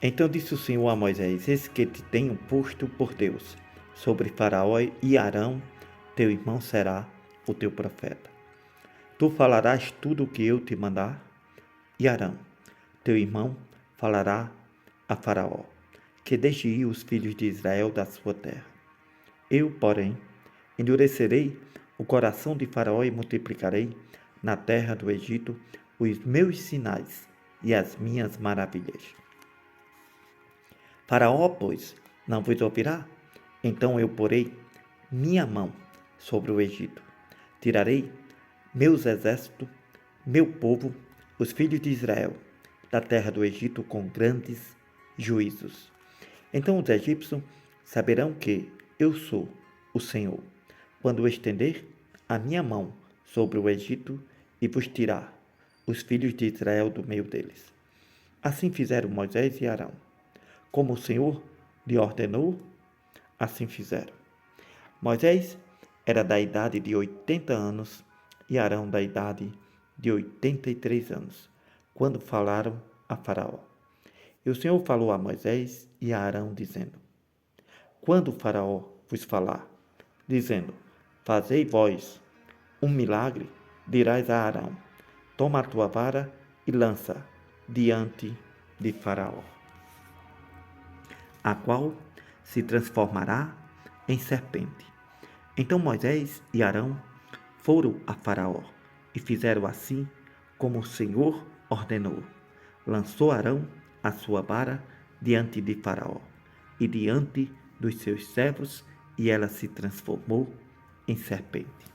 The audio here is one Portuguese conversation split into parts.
Então disse o Senhor a Moisés: Eis que te tenho posto por Deus sobre Faraó, e Arão, teu irmão, será o teu profeta. Tu falarás tudo o que eu te mandar, e Arão, teu irmão, falará a Faraó, que deixe ir os filhos de Israel da sua terra. Eu, porém, endurecerei o coração de Faraó e multiplicarei na terra do Egito os meus sinais e as minhas maravilhas. Faraó, pois, não vos ouvirá? Então eu porei minha mão sobre o Egito. Tirarei meus exércitos, meu povo, os filhos de Israel, da terra do Egito com grandes juízos. Então os egípcios saberão que eu sou o Senhor, quando estender a minha mão sobre o Egito e vos tirar os filhos de Israel do meio deles. Assim fizeram Moisés e Arão. Como o Senhor lhe ordenou, assim fizeram. Moisés era da idade de 80 anos e Arão da idade de 83 anos, quando falaram a Faraó. E o Senhor falou a Moisés e a Arão, dizendo: Quando o Faraó vos falar, dizendo: Fazei vós um milagre, dirás a Arão: Toma a tua vara e lança diante de Faraó, a qual se transformará em serpente. Então Moisés e Arão foram a Faraó e fizeram assim como o Senhor ordenou. Lançou Arão a sua vara diante de Faraó e diante dos seus servos, e ela se transformou em serpente.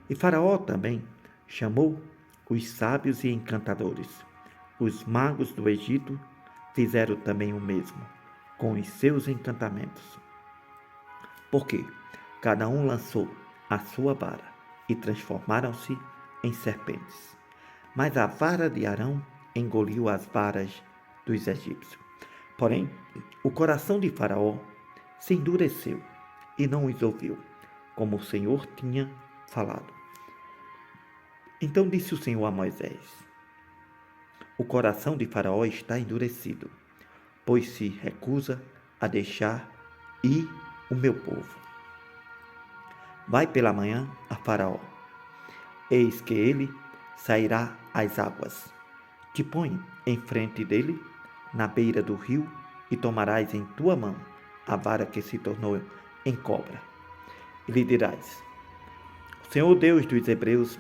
E Faraó também chamou os sábios e encantadores. Os magos do Egito fizeram também o mesmo com os seus encantamentos. Porque cada um lançou a sua vara e transformaram-se em serpentes. Mas a vara de Arão engoliu as varas dos egípcios. Porém, o coração de Faraó se endureceu e não os ouviu, como o Senhor tinha falado. Então disse o Senhor a Moisés: O coração de Faraó está endurecido, pois se recusa a deixar ir o meu povo. Vai pela manhã a Faraó. Eis que ele sairá às águas. Te põe em frente dele, na beira do rio, e tomarás em tua mão a vara que se tornou em cobra. E lhe dirás: O Senhor Deus dos Hebreus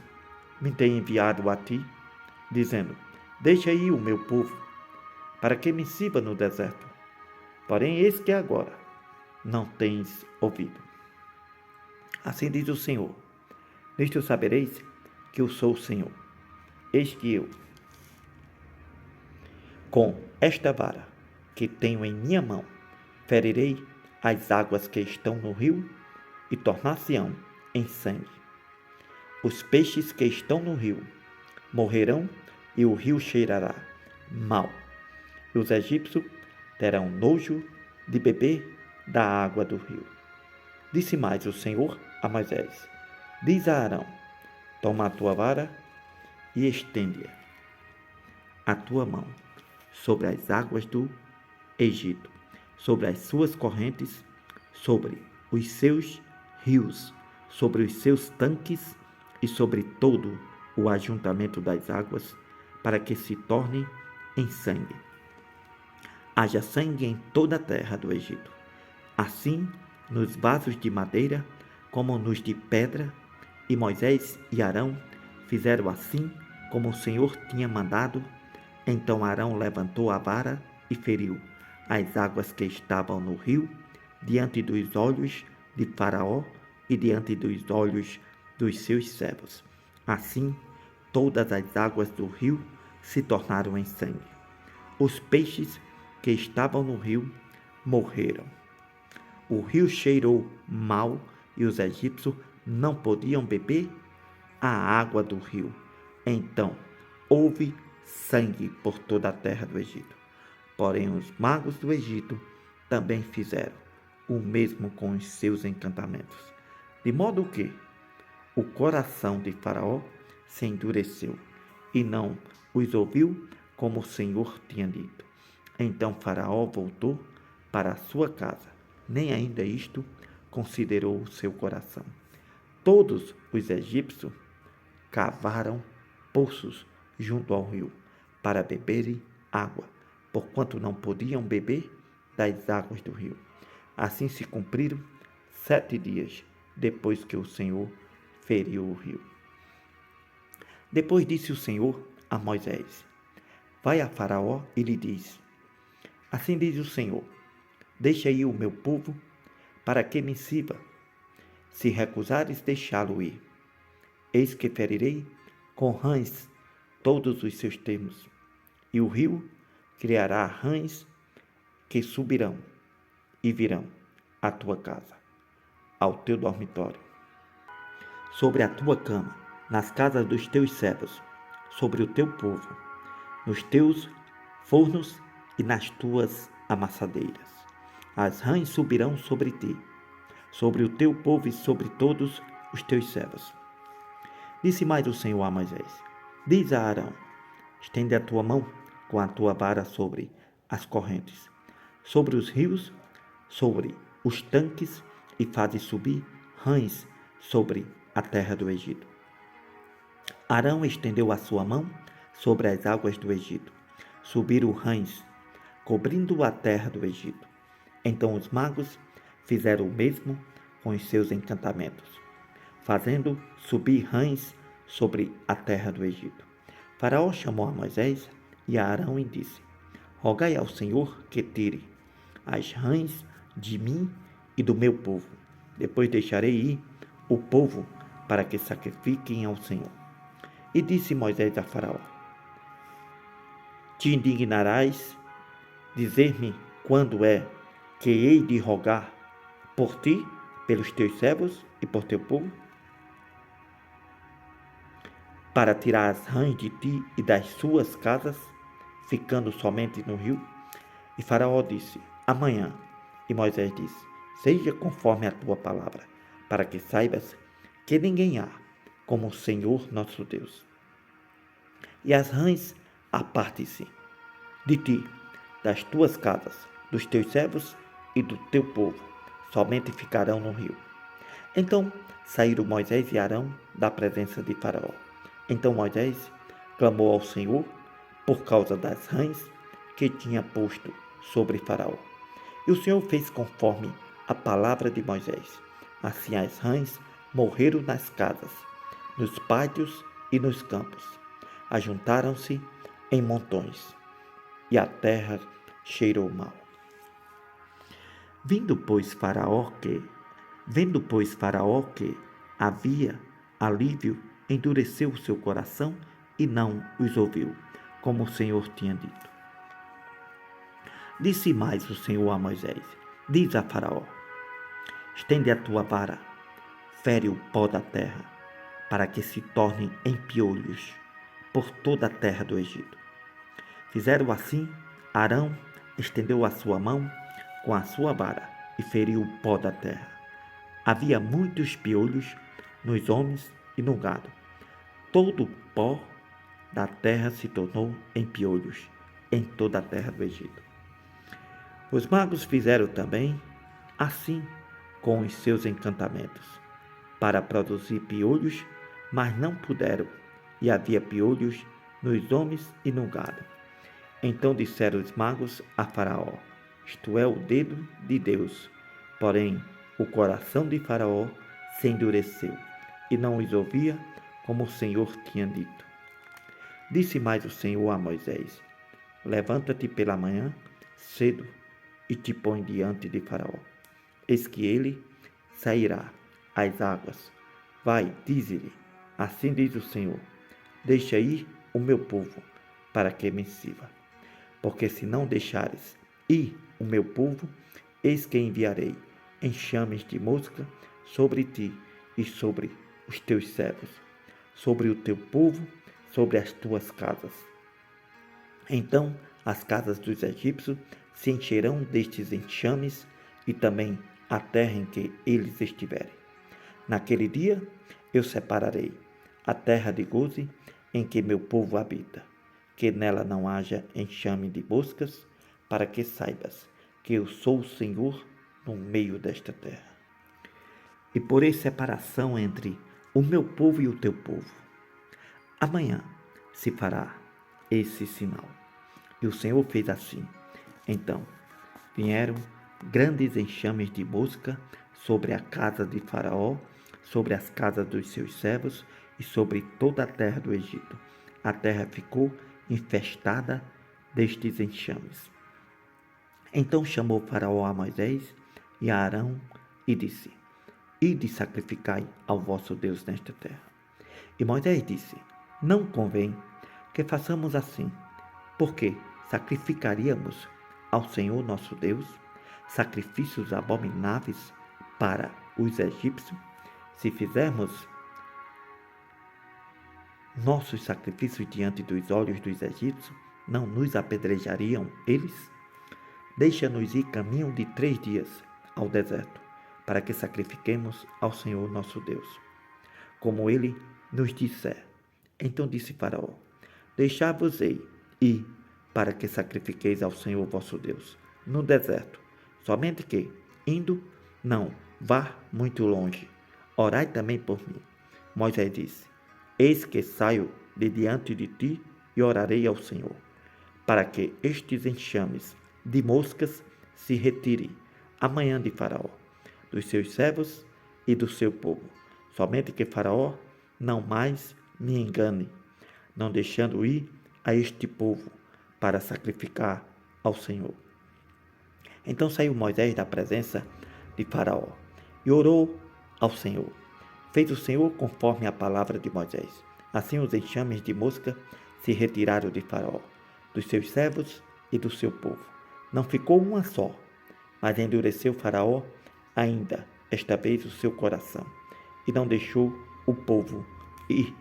me tem enviado a ti, dizendo: Deixa aí o meu povo, para que me sirva no deserto. Porém, eis que agora não tens ouvido. Assim diz o Senhor: Nisto sabereis que eu sou o Senhor. Eis que eu, com esta vara que tenho em minha mão, ferirei as águas que estão no rio e tornar-se-ão em sangue. Os peixes que estão no rio morrerão e o rio cheirará mal. E os egípcios terão nojo de beber da água do rio. Disse mais o Senhor a Moisés: Diz a Arão: Toma a tua vara e estende a tua mão sobre as águas do Egito, sobre as suas correntes, sobre os seus rios, sobre os seus tanques e sobre todo o ajuntamento das águas, para que se tornem em sangue. Haja sangue em toda a terra do Egito, assim nos vasos de madeira como nos de pedra. E Moisés e Arão fizeram assim como o Senhor tinha mandado. Então Arão levantou a vara e feriu as águas que estavam no rio, diante dos olhos de Faraó e diante dos olhos dos seus servos. Assim, todas as águas do rio se tornaram em sangue. Os peixes que estavam no rio morreram. O rio cheirou mal e os egípcios não podiam beber a água do rio. Então houve sangue por toda a terra do Egito. Porém, os magos do Egito também fizeram o mesmo com os seus encantamentos, de modo que o coração de Faraó se endureceu e não os ouviu, como o Senhor tinha dito. Então Faraó voltou para a sua casa. Nem ainda isto considerou o seu coração. Todos os egípcios cavaram poços junto ao rio para beberem água, porquanto não podiam beber das águas do rio. Assim se cumpriram 7 dias depois que o Senhor feriu o rio. Depois disse o Senhor a Moisés: Vai a Faraó e lhe diz: Assim diz o Senhor: Deixa ir o meu povo, para que me sirva. Se recusares deixá-lo ir, eis que ferirei com rãs todos os seus termos, e o rio criará rãs que subirão e virão à tua casa, ao teu dormitório, sobre a tua cama, nas casas dos teus servos, sobre o teu povo, nos teus fornos e nas tuas amassadeiras. As rãs subirão sobre ti, sobre o teu povo e sobre todos os teus servos. Disse mais o Senhor a Moisés: Diz a Arão: Estende a tua mão com a tua vara sobre as correntes, sobre os rios, sobre os tanques, e faze subir rãs sobre a terra do Egito. Arão estendeu a sua mão sobre as águas do Egito. Subiram rãs, cobrindo a terra do Egito. Então os magos fizeram o mesmo com os seus encantamentos, fazendo subir rãs sobre a terra do Egito. Faraó chamou a Moisés e a Arão e disse: Rogai ao Senhor que tire as rãs de mim e do meu povo. Depois deixarei ir o povo para que sacrifiquem ao Senhor. E disse Moisés a Faraó: Te indignarás dizer-me quando é que hei de rogar por ti, pelos teus servos e por teu povo, para tirar as rãs de ti e das suas casas, ficando somente no rio? E Faraó disse: Amanhã. E Moisés disse: Seja conforme a tua palavra, para que saibas que ninguém há como o Senhor nosso Deus. E as rãs aparte-se de ti, das tuas casas, dos teus servos e do teu povo, somente ficarão no rio. Então saíram Moisés e Arão da presença de Faraó. Então Moisés clamou ao Senhor por causa das rãs que tinha posto sobre Faraó. E o Senhor fez conforme a palavra de Moisés. Assim as rãs morreram nas casas, nos pátios e nos campos. Ajuntaram-se em montões, e a terra cheirou mal. Vendo, pois, Faraó que havia alívio, endureceu o seu coração e não os ouviu, como o Senhor tinha dito. Disse mais o Senhor a Moisés: Diz a Faraó: Estende a tua vara, fere o pó da terra, para que se tornem em piolhos por toda a terra do Egito. Fizeram assim. Arão estendeu a sua mão com a sua vara e feriu o pó da terra. Havia muitos piolhos nos homens e no gado. Todo o pó da terra se tornou em piolhos em toda a terra do Egito. Os magos fizeram também assim com os seus encantamentos, para produzir piolhos, mas não puderam, e havia piolhos nos homens e no gado. Então disseram os magos a Faraó: Isto é o dedo de Deus. Porém, o coração de Faraó se endureceu, e não os ouvia, como o Senhor tinha dito. Disse mais o Senhor a Moisés: Levanta-te pela manhã cedo e te põe diante de Faraó. Eis que ele sairá às águas. Vai, dize-lhe: Assim diz o Senhor: Deixa ir o meu povo, para que me sirva. Porque se não deixares ir o meu povo, eis que enviarei enxames de mosca sobre ti e sobre os teus servos, sobre o teu povo, sobre as tuas casas. Então as casas dos egípcios se encherão destes enxames, e também a terra em que eles estiverem. Naquele dia eu separarei a terra de Goze, em que meu povo habita, que nela não haja enxame de moscas, para que saibas que eu sou o Senhor no meio desta terra. E porei separação entre o meu povo e o teu povo. Amanhã se fará esse sinal. E o Senhor fez assim. Então vieram grandes enxames de mosca sobre a casa de Faraó, sobre as casas dos seus servos e sobre toda a terra do Egito. A terra ficou infestada destes enxames. Então chamou Faraó a Moisés e a Arão e disse: Ide sacrificai ao vosso Deus nesta terra. E Moisés disse: Não convém que façamos assim, porque sacrificaríamos ao Senhor nosso Deus sacrifícios abomináveis para os egípcios. Se fizermos nossos sacrifícios diante dos olhos dos egípcios, não nos apedrejariam eles? Deixa-nos ir caminho de 3 dias ao deserto, para que sacrifiquemos ao Senhor nosso Deus, como ele nos disser. Então disse Faraó: Deixai-vos-ei ir, para que sacrifiqueis ao Senhor vosso Deus no deserto, somente que, indo, não vá muito longe. Orai também por mim. Moisés disse: Eis que saio de diante de ti e orarei ao Senhor, para que estes enxames de moscas se retirem amanhã de Faraó, dos seus servos e do seu povo, somente que Faraó não mais me engane, não deixando ir a este povo para sacrificar ao Senhor. Então saiu Moisés da presença de Faraó e orou ao Senhor. Fez o Senhor conforme a palavra de Moisés. Assim os enxames de mosca se retiraram de Faraó, dos seus servos e do seu povo. Não ficou uma só, mas endureceu Faraó ainda esta vez o seu coração, e não deixou o povo ir